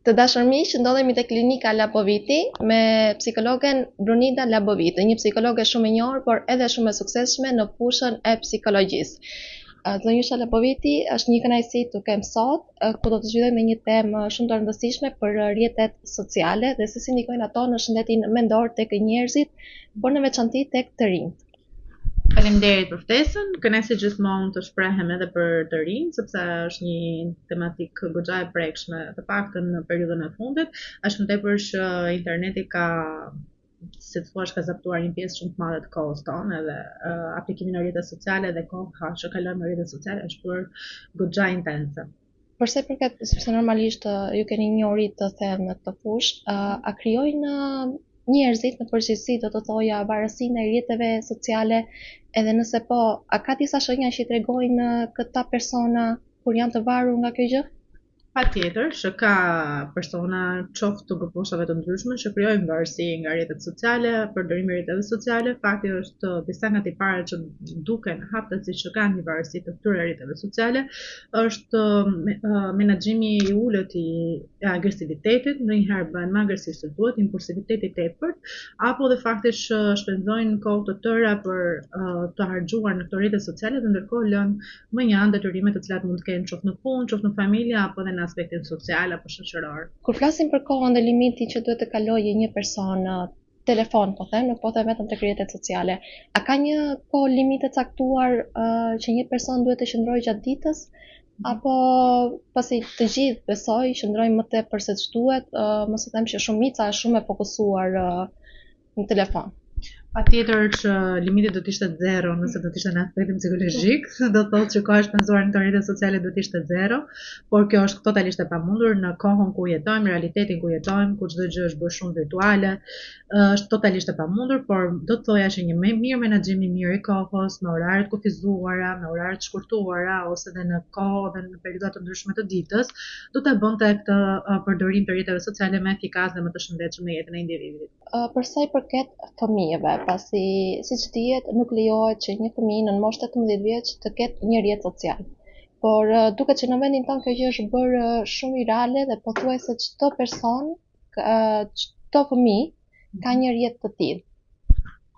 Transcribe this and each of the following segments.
Të dashur miq, ndodhemi te klinika Laboviti me psikologen Brunida Laboviti, një psikologe shumë e njohur, por edhe shumë e suksesshme në fushën e psikologjisë. Zonjusha Laboviti, është një kënaqësi të kem sot, ku do të zhvillojmë një temë shumë të rëndësishme për rrjetet sociale dhe se si ndikojnë ato në shëndetin mendor tek njerëzit, por në veçanti tek të rinjt. Faleminderit për ftesën. Kënaqësi gjithmonë të shprehem edhe për të rinj, sepse është një tematik goxha e prekshme, të paktën në periudhën e fundit. Është më tepër që interneti ka, si të thuash, ka zaptuar një pjesë shumë të madhe të kohës tonë, edhe aplikimi në rrjetet sociale dhe koha që kalojmë në rrjetet sociale është bërë goxha intense. Për sa i përket, sepse normalisht ju keni njohuri të thellë në këtë fushë, a krijojnë njerëzit në përgjithësi, do të thoja, varësinë e rrjeteve sociale, edhe nëse po, a ka disa shenja që tregojnë këta persona kur janë të varur nga kjo gjë? Patjetër që ka persona qoftë të gruposhave të ndryshme që krijojnë varësi nga rrjetet sociale, përdorimi i rrjeteve sociale. Fakti është disa nga tiparet që duken haptësi që kanë një varësi të këtyre rrjeteve sociale, është menaxhimi i ulët i agresivitetit, ndonjëherë bëhen më agresiv se duhet, impulsiviteti i tepërt, apo dhe fakti që shpenzojnë kohë të tëra për të harxuar në këto rrjete sociale dhe ndërkohë lënë më një anë detyrime të cilat mund të kenë qoftë në punë, qoftë në familje apo në aspektin social apo shoqëror. Kur flasim për kohën dhe limitin që duhet të kalojë një person telefon, po them, nuk po them vetëm tek rrjetet sociale, a ka një kohë limite caktuar që një person duhet të qëndrojë gjatë ditës, apo pasi të gjithë besoj qëndrojnë më tepër se ç'duhet, mos e them që shumica është shumë e fokusuar në telefon. Patjetër që limiti do të ishte 0 nëse do të ishte në aspektin psikologjik, do të thotë që koha e shpenzuar në rrjetet sociale do të ishte 0, por kjo është totalisht e pamundur në kohën ku jetojmë, realitetin ku jetojmë, ku çdo gjë është bërë shumë virtuale, është totalisht e pamundur, por do të thoja që një mirë menaxhim i mirë i kohës, me orare të kufizuara, me orare të shkurtuara ose edhe në kohë dhe në periudha të ndryshme të ditës, do të bënte këtë përdorim të rrjeteve sociale më efikas dhe më të shëndetshëm në jetën e individit. Për sa i përket fëmijëve, pasi siç dihet nuk lejohet që një fëmijë në moshë 18 vjeç të ketë një rrjet social. Por duket që në vendin tonë kjo gjë është bërë shumë virale dhe pothuajse çdo person, çdo fëmijë ka një rrjet të tillë.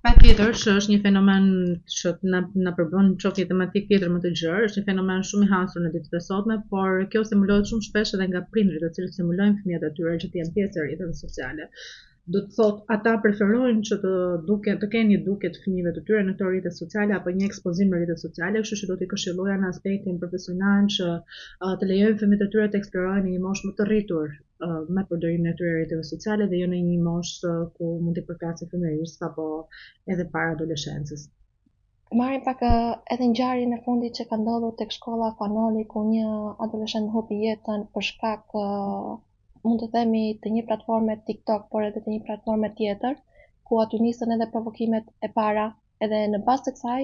Patjetër që është një fenomen që na përbën qoftë një tematik tjetër më të gjerë, është një fenomen shumë i hasur në ditët e sotme, por kjo stimulohet shumë shpesh edhe nga prindrit, të cilët stimulojnë fëmijët e tyre që të jenë pjesë e rrjeteve sociale. Do të thotë ata preferojnë që të kenë një dukje të fëmijëve të tyre në këto rrjete sociale apo një ekspozim në rrjetet sociale, kështu që do t'i këshilloja në aspektin profesional që të lejojnë fëmijët e tyre të eksplorojnë në një moshë më të rritur me përdorimin e këtyre rrjeteve sociale dhe jo në një moshë ku mund t'i përkasin fëmijërisë apo edhe para adoleshencës. Marrim pak edhe ngjarjen e fundit që ka ndodhur tek shkolla Fanoli, ku një adoleshent hupi jetën për shkak mund të themi të një platforme TikTok, por edhe të një platforme tjetër, ku aty nisën edhe provokimet e para, edhe në bazë të kësaj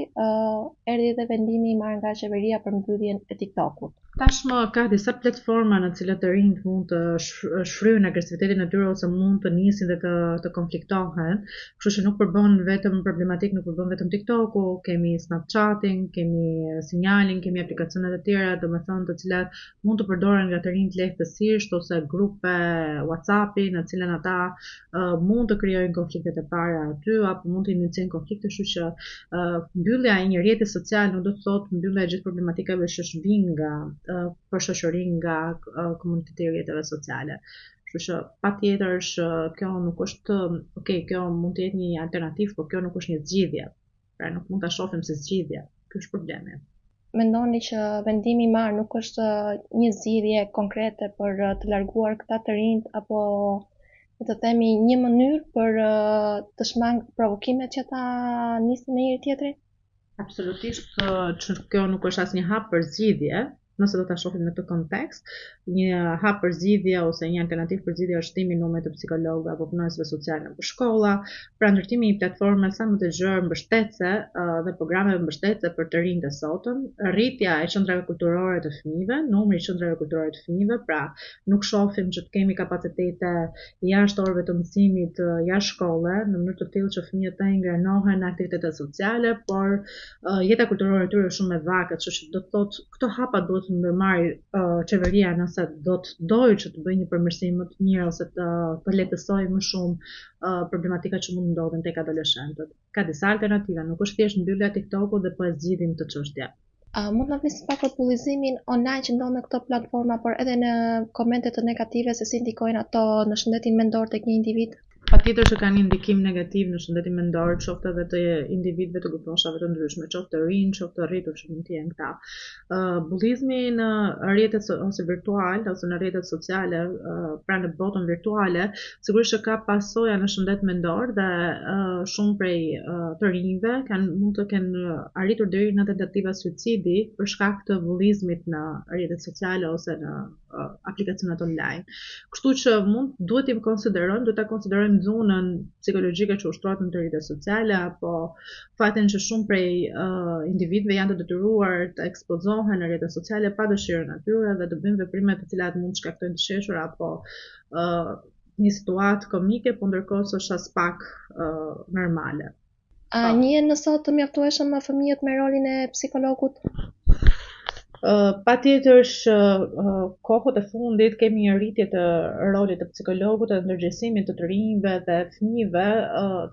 erdhi edhe vendimi i marrë nga qeveria për mbylljen e TikTokut. Tashmë ka disa platforma në cilat të rinjt mund të shfryjnë agresivitetin e tyre ose mund të nisin dhe të konfliktohen, kështu që nuk përbën vetëm problematik, nuk përbën vetëm TikToku, kemi Snapchatin, kemi Sinjalin, kemi aplikacionet e tjera, domethënë të cilat mund të përdoren nga të rinjt lehtësisht ose grupe WhatsAppi në cilën ata mund të krijojnë konfliktet e para aty apo mund të iniciojnë konflikte, kështu që mbyllja e një rrjeti social nuk do të thotë mbyllja e gjithë problematikave që shbin nga për shoqërinë nga komuniteti i rrjeteve sociale. Kështu që patjetër që kjo nuk është, kjo mund të jetë një alternativë, por kjo nuk është një zgjidhje. Pra nuk mund ta shohim si zgjidhje. Ky është problemi. Mendoni që vendimi i marrë nuk është një zgjidhje konkrete për të larguar këta të rinjt apo të themi një mënyrë për të shmangë provokimet që ata nisin me njëri tjetrin? Absolutisht që kjo nuk është asnjë hap për zgjidhje. Nëse do ta shohim në këtë kontekst, një hap për zgjidhje ose një alternativë për zgjidhje është shtimi i numrit të psikologëve apo punonësve sociale në shkolla, pra ndërtimi i platformave sa më të gjerë mbështetëse dhe programe mbështetëse për të rinjtë e sotëm, rritja e qendrave kulturore të fëmijëve, numri i qendrave kulturore të fëmijëve, pra nuk shohim që të kemi kapacitete jashtë orëve të mësimit jashtë shkolle, në mënyrë të tillë që fëmijët të ingranohen në aktivitete sociale, por jeta kulturore e tyre është shumë e vakët, kështu që do të thotë këto hapa duhet të ndërmarrë qeveria nëse do të dojë që të bëjë një përmirësim më të mirë ose të lehtësojë më shumë problematika që mund ndodhin tek adoleshentët. Ka disa alternativa, nuk është thjesht mbyllja e TikTokut dhe po e zgjidhim të çështja. Mund të flisë pak për bullizimin online që ndodh në këto platforma, por edhe në komente të negative se si ndikojnë ato në shëndetin mendor tek një individ? Patjetër që kanë një ndikim negativ në shëndetin mendor, qoftë edhe të individëve të gruposhave të ndryshme, qoftë të rinj, qoftë të rritur që mund të jenë këta. Bullizmi në rrjetet ose virtual ose në rrjetet sociale, pra në botën virtuale, sigurisht që ka pasoja në shëndet mendor dhe shumë prej të rinjve mund të kenë arritur deri në tentativa suicidi për shkak të bullizmit në rrjetet sociale ose në aplikacionet online. Kështu që duhet ta konsiderojmë zonën psikologjike që ushtrohet në rrjetet sociale apo fatin që shumë prej individëve janë të detyruar të ekspozohen në rrjetet sociale pa dëshirën e tyre dhe të bëjnë veprime të cilat mund të shkaktojnë të sheshur apo një situatë komike, po ndërkohë është as pak normale. Njihen nësot të mjaftueshëm fëmijët me rolin e psikologut? Patjetër që kohët e fundit kemi një rritje të rolit të psikologut dhe ndërgjegjësimit të rinjve dhe fëmijëve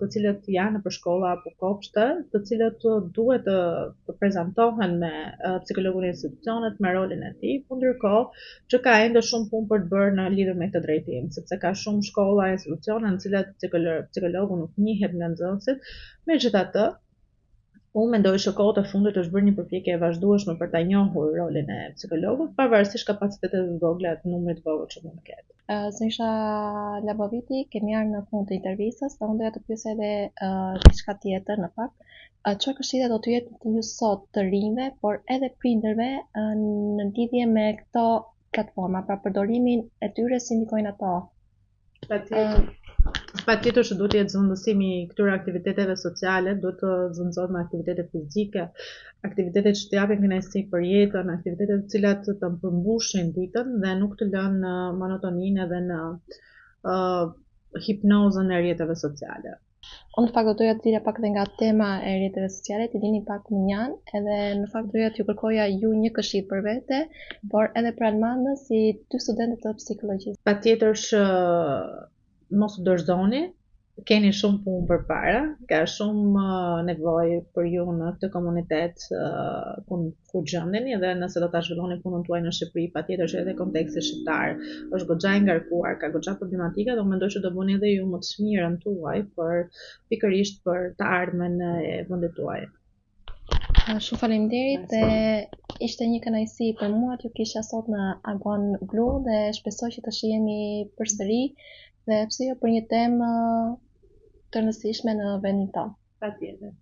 të cilët janë nëpër shkolla apo kopshte, të cilët duhet të prezantohen me psikologun e institucionet me rolin e tij, por ndërkohë që ka ende shumë punë për të bërë në lidhje me këtë drejtim, sepse ka shumë shkolla e institucione në të cilat psikologu nuk njihet nga nxënësit. Megjithatë, unë mendoj që kohët e fundit është bërë një përpjekje e vazhdueshme për ta njohur rolin e psikologut, pavarësisht kapacitetet të vogla të numrit të vogël që mund të ketë. Zonjsha Laboviti, kemi ardhur në fund të intervistës, dhe unë doja të pyes edhe diçka tjetër në fakt. Çfarë këshilla do të jetë ju sot të rinjve, por edhe prindërve në lidhje me këto platforma, pra përdorimin e tyre si ndikojnë ato? Patjetër që duhet të jetë zëvendësimi i këtyre aktiviteteve sociale, duhet të zëvendësohet me aktivitete fizike, aktivitete që të japin kënaqësi për jetën, aktivitete të cilat të përmbushin ditën dhe nuk të lënë në monotoninë edhe në hipnozën e rrjeteve sociale. Unë në fakt do doja të dilja pak dhe nga tema e rrjeteve sociale, të dini pak më njanë, edhe në fakt doja t'ju kërkoja ju një këshillë për vete, por edhe për Almandën si dy studente të psikologjisë. Patjetër që mos u dorëzoni, keni shumë punë përpara, ka shumë nevojë për ju në këtë komunitet ku gjendeni dhe nëse do ta zhvilloni punën tuaj në Shqipëri, patjetër që edhe konteksti shqiptar është goxha i ngarkuar, ka goxha problematika dhe mendoj që do bëni edhe ju më të çmirën tuaj pikërisht për të ardhmen e vendit tuaj. Shumë faleminderit dhe ishte një kënaqësi për mua t'ju kisha sot në Agon Blu dhe shpresoj që të shihemi përsëri dhe pse jo për një temë të rëndësishme në vendin tonë. Patjetër.